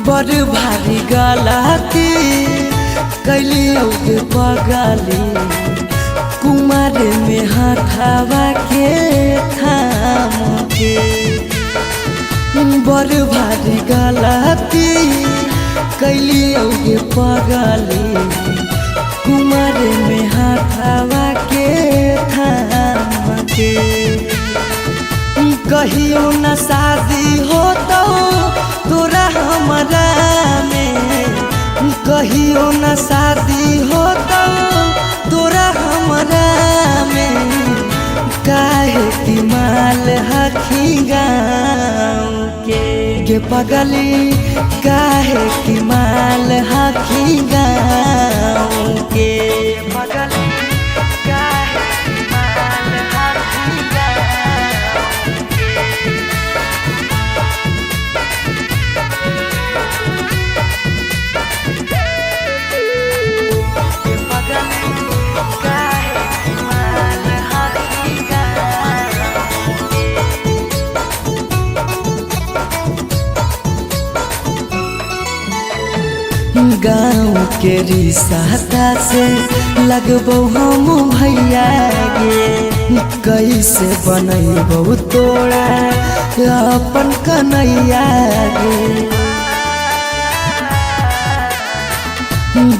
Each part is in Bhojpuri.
बड़ भारी गलती कैली पगली कुमार में हथावा के थाम के। बड़ भारी गलती कैली पगली कुमार में हथावा के थाम के। कहियो न शादी हो तो तोरा हमरा में, कहियो न शादी हो तो तोरा हमरा में। काहे की माल हखी गाँव के पगली, काहे की माल हखी गाँव के पगली, काहे की माल हखी गाँव के। गाँव के रिश्ता से लगबो हम भैया गे, कैसे बनैबो तोरा अपन कन्हैया गे।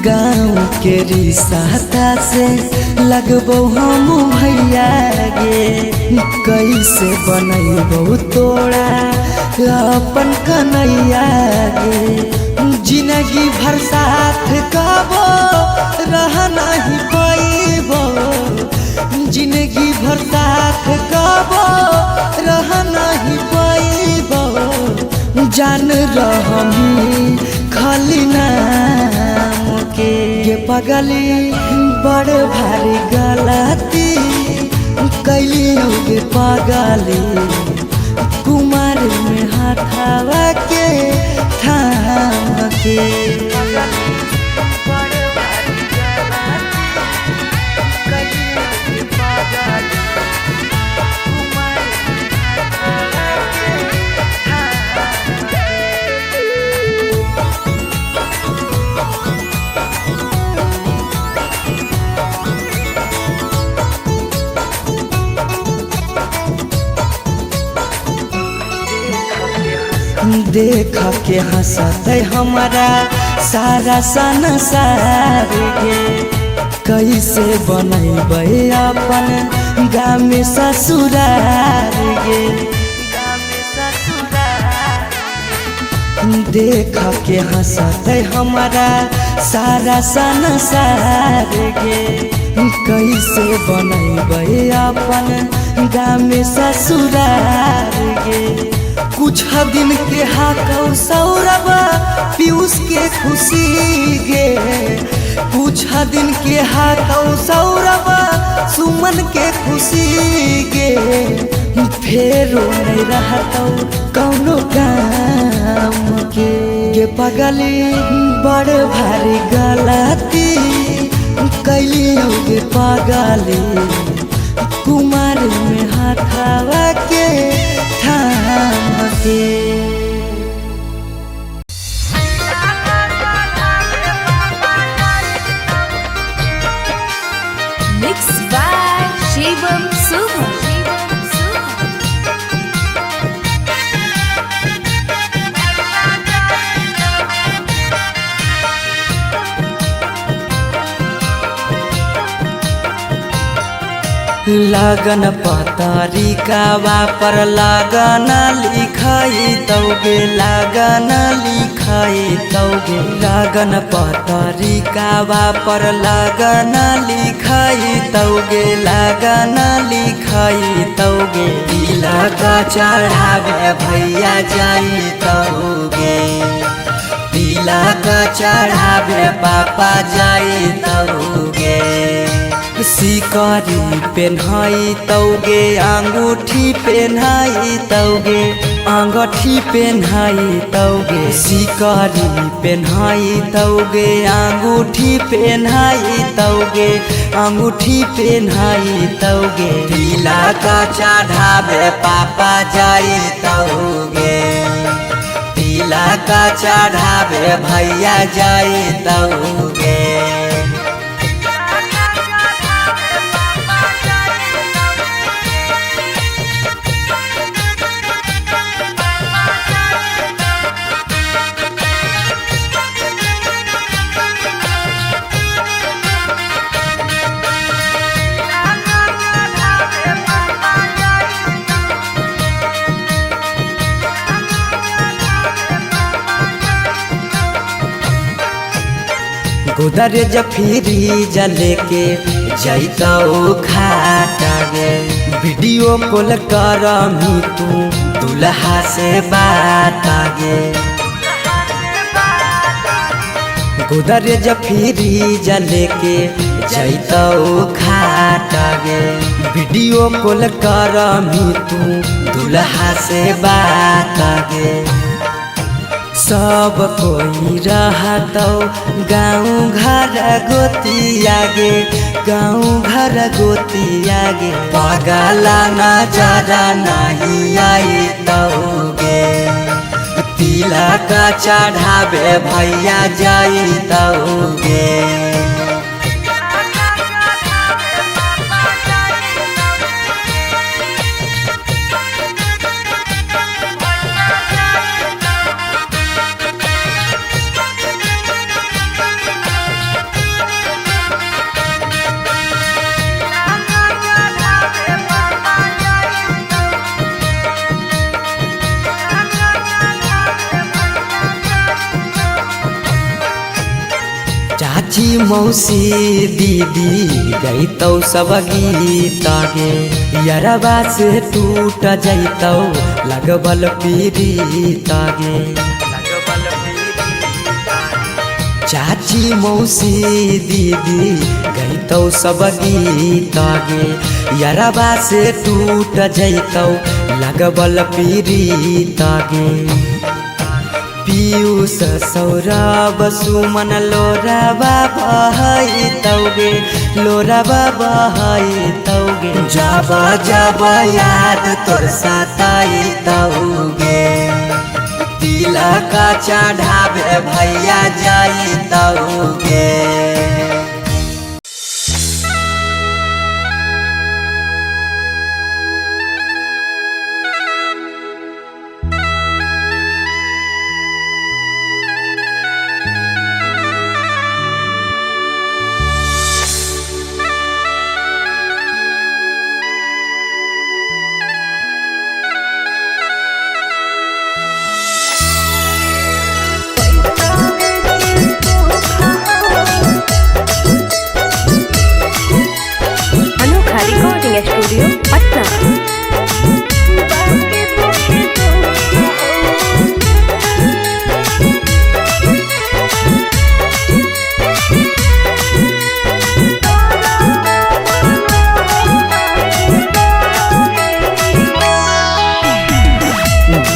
गाँव के रिश्ता से लगबो हम भैया गे, कैसे बनैबो तोरा अपन कन्हैया गे। जिंदगी भर साथ कबो रह नहीं पाइबो, जिंदगी भर साथ कबो रह नहीं पाइबो। जान रहमी खाली नाम के पगली, बड़ भारी गलती कैली पगली कुमार में हथावा के थाम के। देख के हंसत हमारा सारा संसार गे, कैसे बनैबै अपन गाँव में ससुरार गे। देख के हंसत हमारा सारा संसार गे, कैसे बनैबै अपन गाँव में ससुरार गे। कुछ दिन के हाकौ सौरभ पीयूष के खुशी गे, कुछ दिन के हाकौ सौरभ सुमन के खुशी गे। फेरो नहीं रहतौ कौनो काम के पगली, बड़ भारी गलती कैली पगली कुमार में हथावा के थाम के। Mixed by Shivam Subha. लगन पतरिकावा पर लगन लिखाई तौगे, लगन लिखाई तौगे। लगन पतरिकावा पर लगन लिखाई तौगे, लगन लिखाई तौगे। तिलक चढ़ावे भैया जाई तौगे, तिलक चढ़ावे पापा जाई तौगे। सिकरी पेन्हाई तौगे, अंगूठी पेन्हाई तौगे, अंगूठी पेन्हाई तौगे। सिकरी पेन्हाई तौगे, अंगूठी पेन्हाई तौगे, अंगूठी पेन्हाई तौगे। तिलक चढ़ावे पापा जाई तौगे, तिलक का चढ़ावे भैया जाई तौगे। गोदरेज फ्रिज लेके जैतौ खाटा गे, वीडियो कॉल करमी तू दुल्हा से बात गे। गोदरेज फ्रिज लेके जैतौ खाटा गे, वीडियो कॉल करमी तू दुल्हा से बात गे। सब कोई रहतौ गाँव घर गोतिया गे, गाँव घर गोतिया गे। पगला नजरा नहीं आई तौगे, तिलक चढ़ावे भैया जाई तौगे। चाची मौसी दीदी गईतौ सब गीत गे, यरबा से टूट जैतौ लगबल पीड़ित गे। चाची मौसी दीदी गईतौ सब गीत गे, यरबा से टूट जैतौ लगबल पीड़ित गे। पीयूष सौरभ सुमन लोरबा बहई तौगे, लोरबा बहई तौगे। जब जब याद तोर सताई तौगे, तिलक चढ़ावे भैया जाई तौगे। स्टूडियो पटना।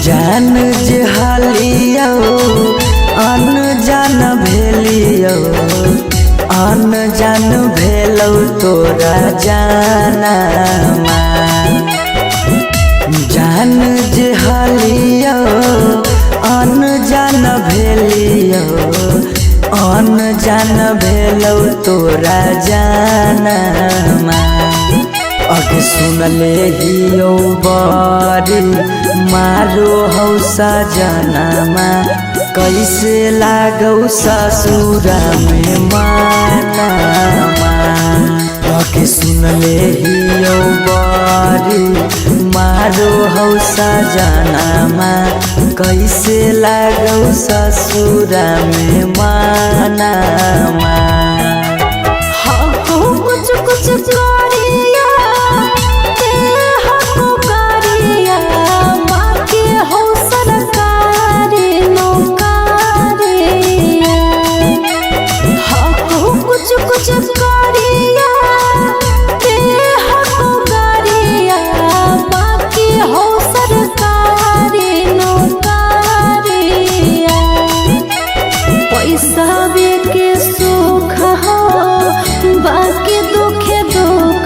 जान जे हालियो अनजान भेलियो, अनजान भेलौ तोरा जानमा। जान जे हालियो अनजान भेलियो, अनजान भेलौ तोरा जानमा। अगे सुनले हियो बड़ी मारो हौ सजनमा, कैसे लागौ ससुरा में मानमा। अगे सुनले हियो बड़ी मारो हौ सजनमा, कैसे लागौ ससुरा में मानमा। कुछ कुछ करिया के हको करिया, माँ के हो सरकारी नौकरिया। हको कुछ कुछ करिया के हको करिया, माँ के हो सरकारी नौकरिया। पैसा के सुख हो बाकी दुखे दुख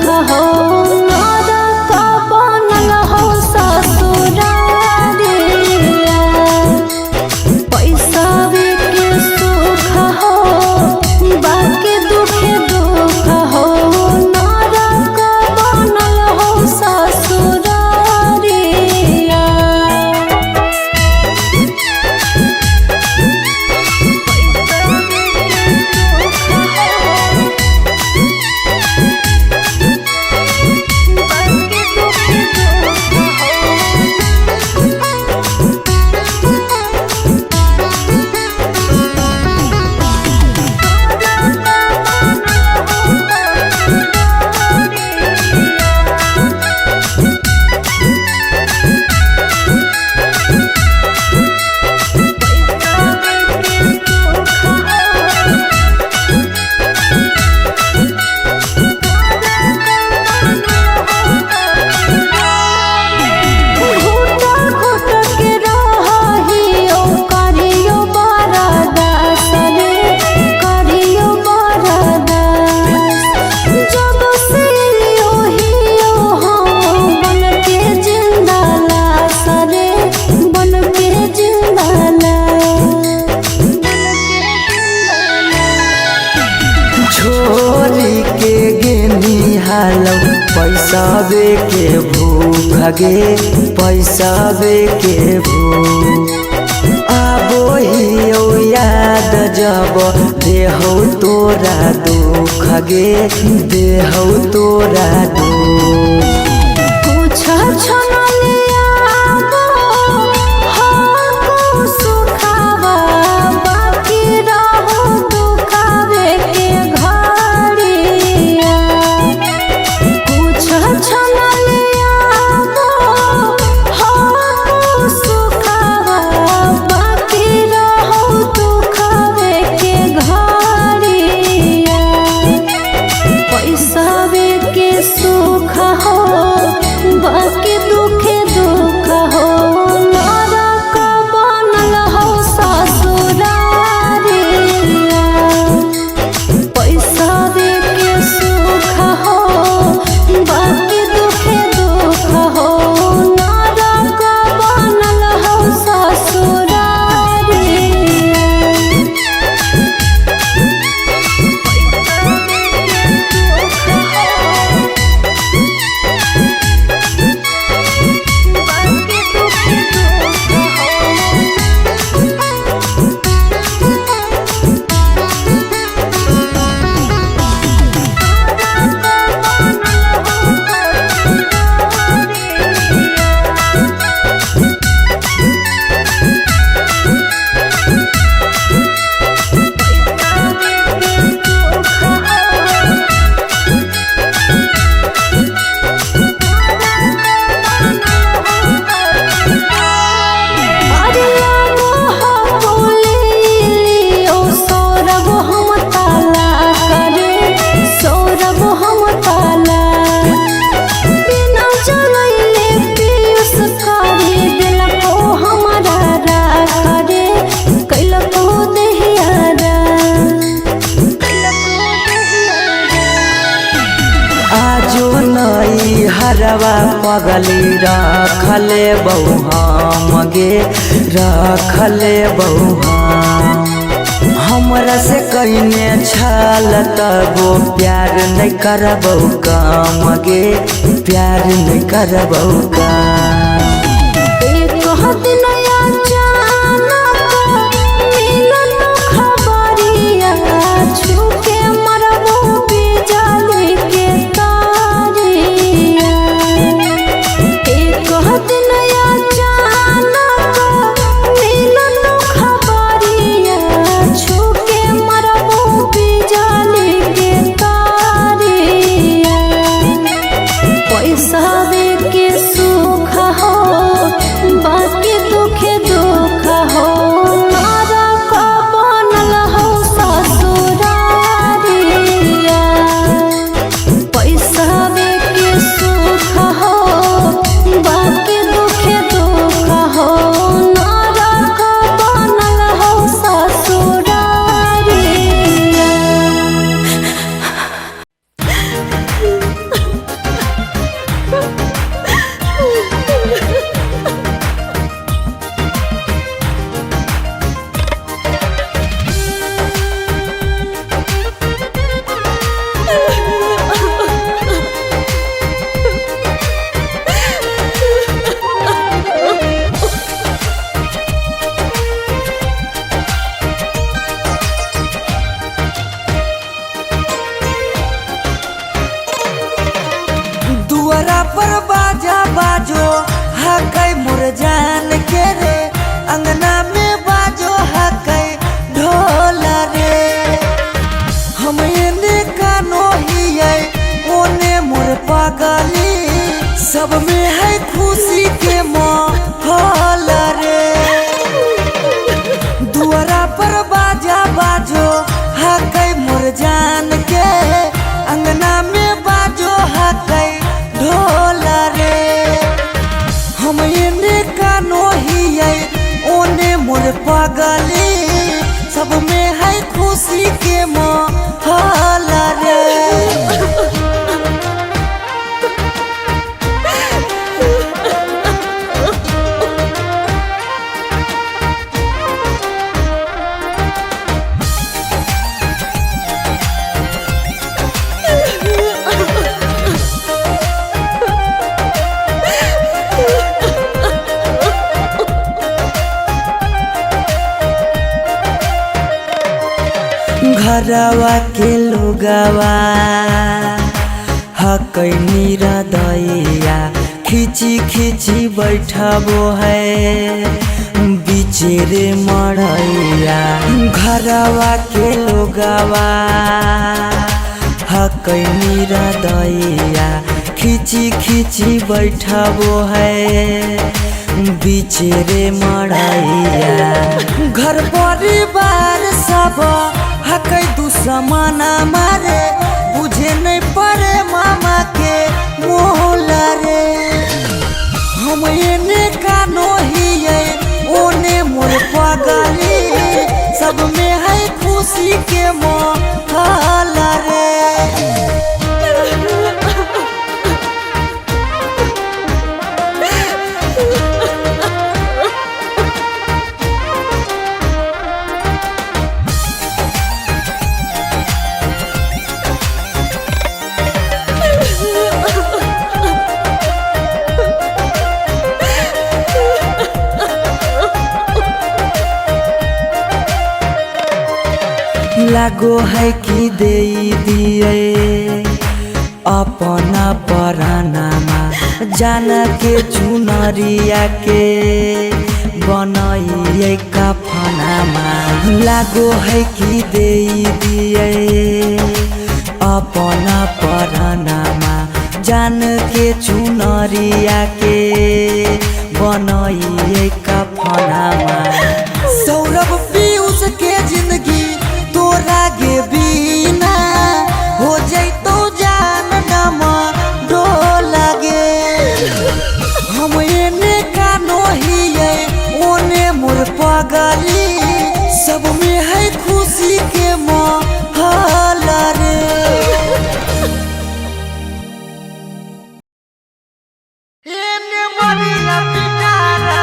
पैसावे के भूख गे पैसावे के भूख आबो हियो याद जब देहौ तोरा दुख गे देहौ तोरा दुख कुछ छनलिया हो सुखावा बाकी रहो दुखावे के घड़िया कुछ छनलिया हो सुखावा बाकी रहो दुखावे के घड़िया पैसावे के सुख हो बाकी दुखे दुख हो नरक बनल हो ससुरारिया पैसावे के सुख हो बाकी दुखे दुख हो नरक बनल हो ससुरारिया हरवा पगली रखले बहु गे रखले बहु हमरा से कइने छल तबो प्यार नहीं करबौ काम गे प्यार नहीं करबौ काम एक दिन अचानक मिलल खबरिया छुके मरबो बिजली के तारिया एक दिन अचानक मिलल खबरिया छुके मरबो बिजली के तारिया पैसावे के सुख हो बाकी दुखे दुख हो नरक बनल हो ससुरारिया पैसावे के सुख हो बाकी दुखे दुख हो नरक बनल हो ससुरारिया दुआरा पर बाजा बाजो हकै मोर जान के रे अंगना में बाजो हकै ढोल रे हम एने कानो हियै ओने मोर पागली सब में है खुशी के माहौल रे दुआरा पर बाजा बाजो हकै मोर जान के अंगना में बाजो हकै ढोल रे हम एने कानो हियै ओने मोर पागली सब में है खुशी के माहौल रे घरवा के लोगवा हकै निरदैया खिची खिची बैठबो है बिचेरे मड़ैया घरवा के लोगवा हकै निरदैया खिची खिची बैठबो है बिचेरे मड़ैया घर परिवार सब हकै दुश्मना मारे बुझे नहीं पड़े मामा के मोहला रे हम एने कानो हिये ओने मोर पगली सब में है खुशी के मोहला रे लागो है कि दे दिए अपना परानामा जान के चुनरिया के बनाइए कफनामा लागो है कि दे दिए अपना परानामा जान के चुनरिया के बनाइए कफनामा सौरभ पीयूष के जिंदगी तोरा गे बिना हो जैतो जान नम डोला गे हम एने कानो हिये ओने मोर पगली सब में है खुशी के मोहला रे एने मरिया पिटारा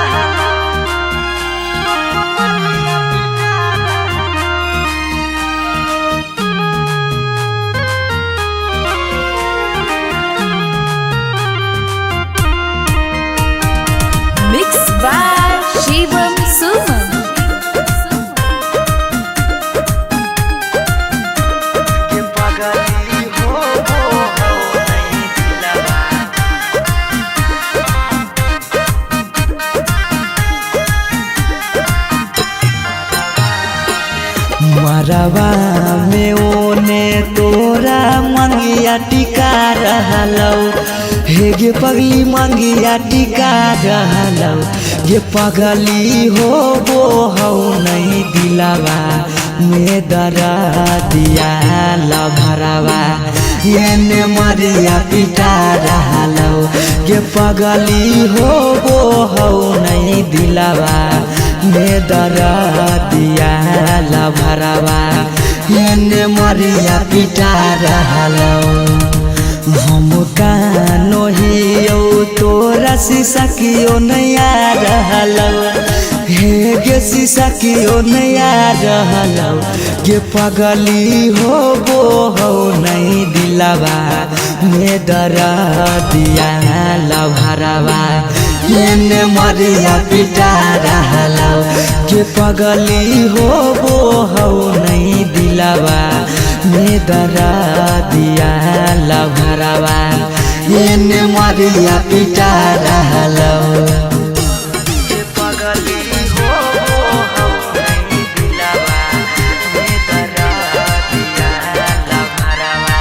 शिवम सुमन के पगली हो नहीं दिलवा मरवा में ओने तोरा मंगिया टिका रहलौ हे गे पगली मंगिया टिका रहलौ ये पगली हो नहीं दिलवा में दरा दिया लभरवा एने मरिया पिटा रहलौ ये पगली हो नहीं दिलवा में दरा दिया लभरवा एने मरिया पिटा रहलौ हम कानो हियो तोरा शीशा कियो नया रहलौ हे गे शीशा कियो नया रहलौ गे पगली हो नहीं दिलवा में दरा दिया लभरवा एने मरिया पिटा रहलौ गे पगली हो नहीं दिलवा में दरा दिया लभरवा एने मरिया पिटा रहलौ गे पगली हो नहीं दिलवा में दरा दिया लभरवा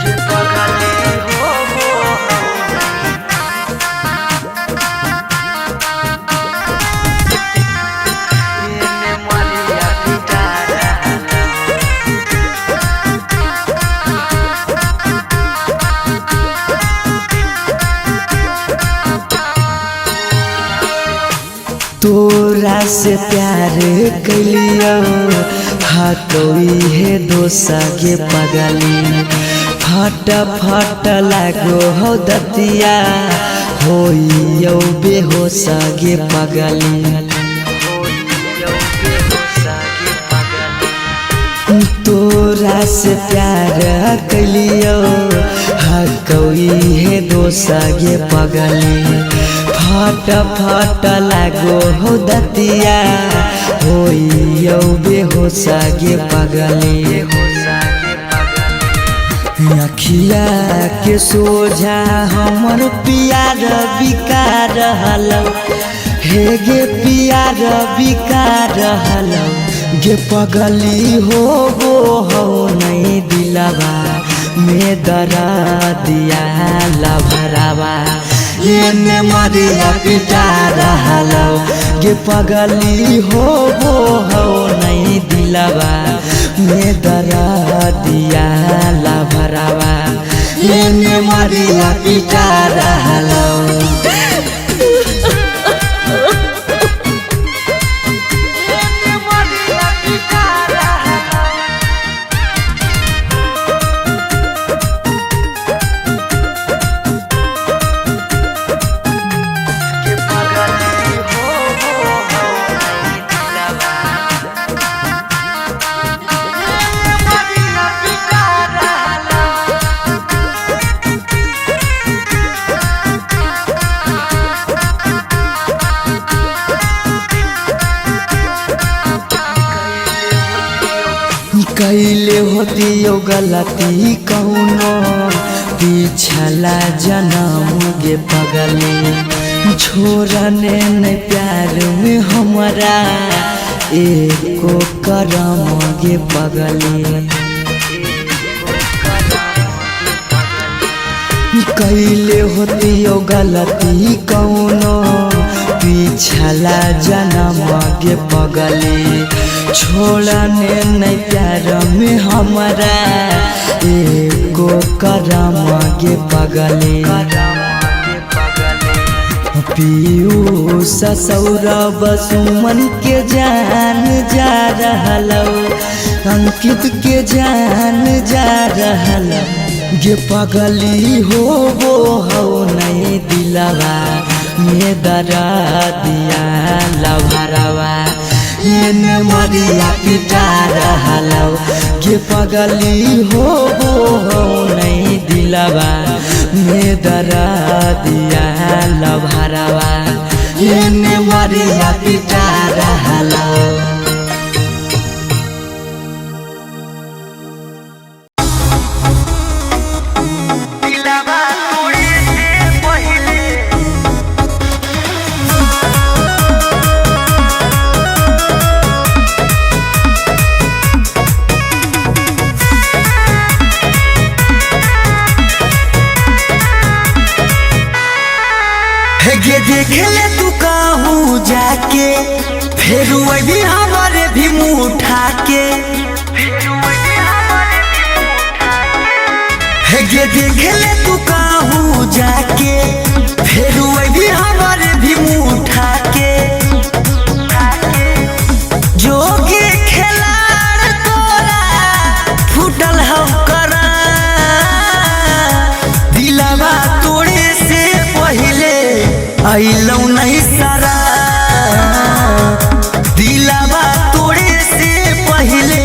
गे पगली हो एने मरिया पिटा रहलौ तोरा से प्यार कलियो हटोई है दोसा के पगली फट फट लागो हो दतिया होइयो बेहोश गे पगली तोरा तोरा से प्यार कलियो कोई है दोसा गे पगली फट फट लागो हो दतिया होइयो बेहोसा गे पगली अखिया के सोझा हमर प्यार बिकार हलो हे गे प्यार बिकार हलो गे पगली हो नहीं दिलवा में दरा दिया लभरावा ये मरिया पिटा रहलो गे पगली हो नहीं दिलवा में दरा दिया लभरावा ये मरिया पिटा रहलो कैले होती यो गलती कौनो पिछला जन्म गे पगली छोड़ने न प्यार में हमारा एको करम गे पगली कैले होती यो गलती कौनो पिछला जन्म गे पगली छोड़ने नहीं प्यार में हमारा एको करम गे पगली पीयूष सौरभ सुमन के जान जा रहलो अंकित के जान जा रहलो गे पगली हो नहीं दिलवा में दरा दिया लभरावा ये मरिया पिटा रहलो गे पगली हो नहीं दिलवा में दरा दिया लभरावा ये मरिया पिटा रहलो देख ले तू कहूँ जाके फिर वही हमारे भी मुँह उठा के गे देख ले तू कहूँ जाके फिर वही हमारे भी मुँह उठा के जोगे खिलाड़ तोरा फूटल हम करा दिलवा तोड़े से पहले आइलौ नहीं सारा दिलवा तोड़े से पहले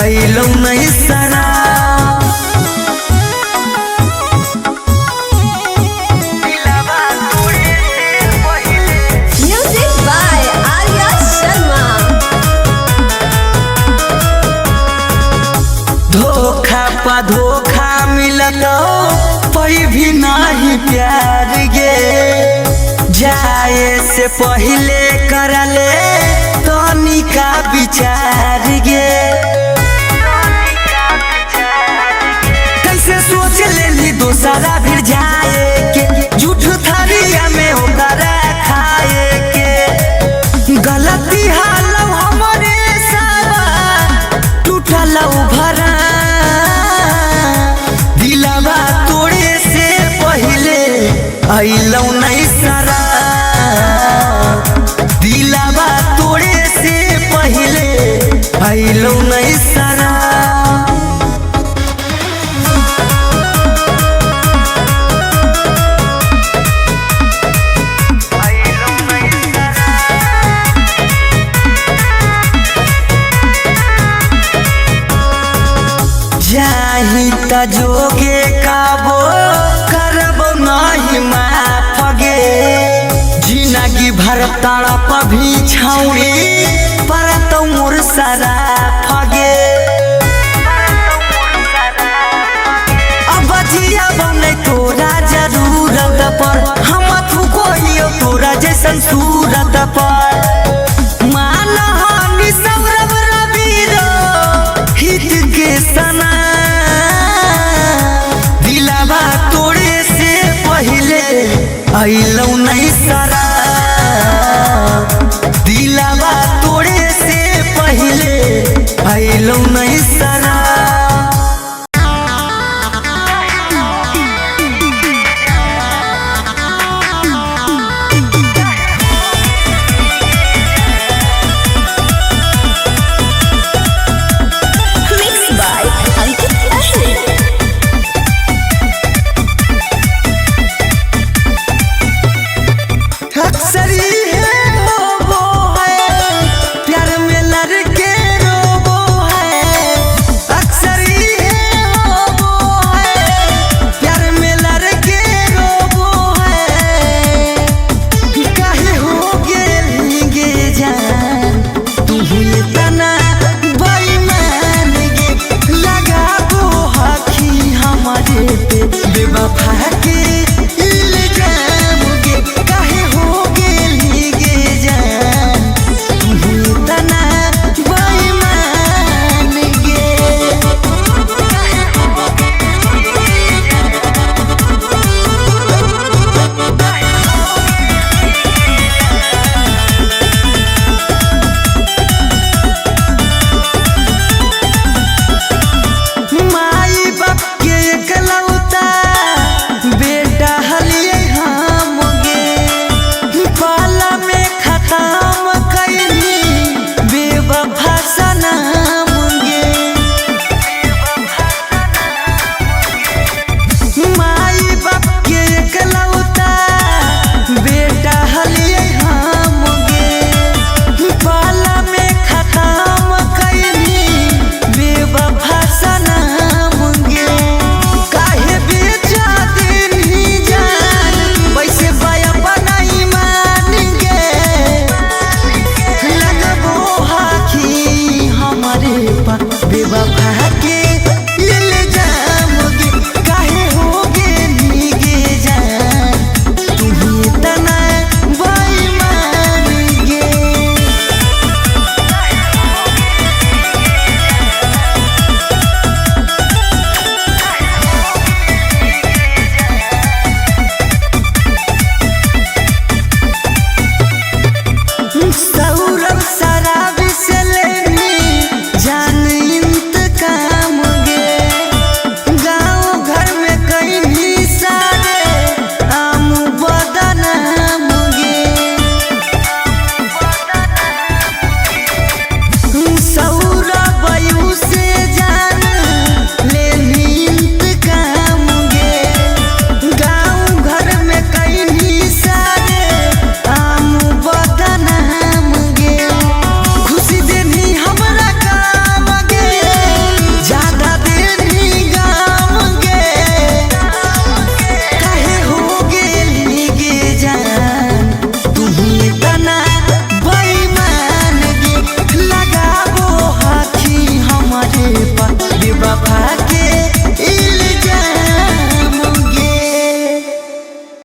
आइलौ नहीं सारा दिलवा तोड़े से पहले म्यूजिक बाय आर्या शर्मा धोखा पा धोखा मिलत पई भी नहीं प्यार गे जाए से पहले करले तनी का विचार गे कैसे सोच लेली दोसरा फिर जाए के झूठ थरिया में ओकरा खाए के गलती हाल हमरे सावा टूटल भरा दिलवा तोड़े से पहले आइलौ नहीं सारा दिलवा तोड़े से पहले आइलौ नहीं सारा काबो करबो नहीं माफ गे जिंदगी भर तड़प भी छौड़ी पर तो मोर सारा फगे अब जिया बने तोरा जरूरत पर हम थुको तोरा जैसन सूरत पर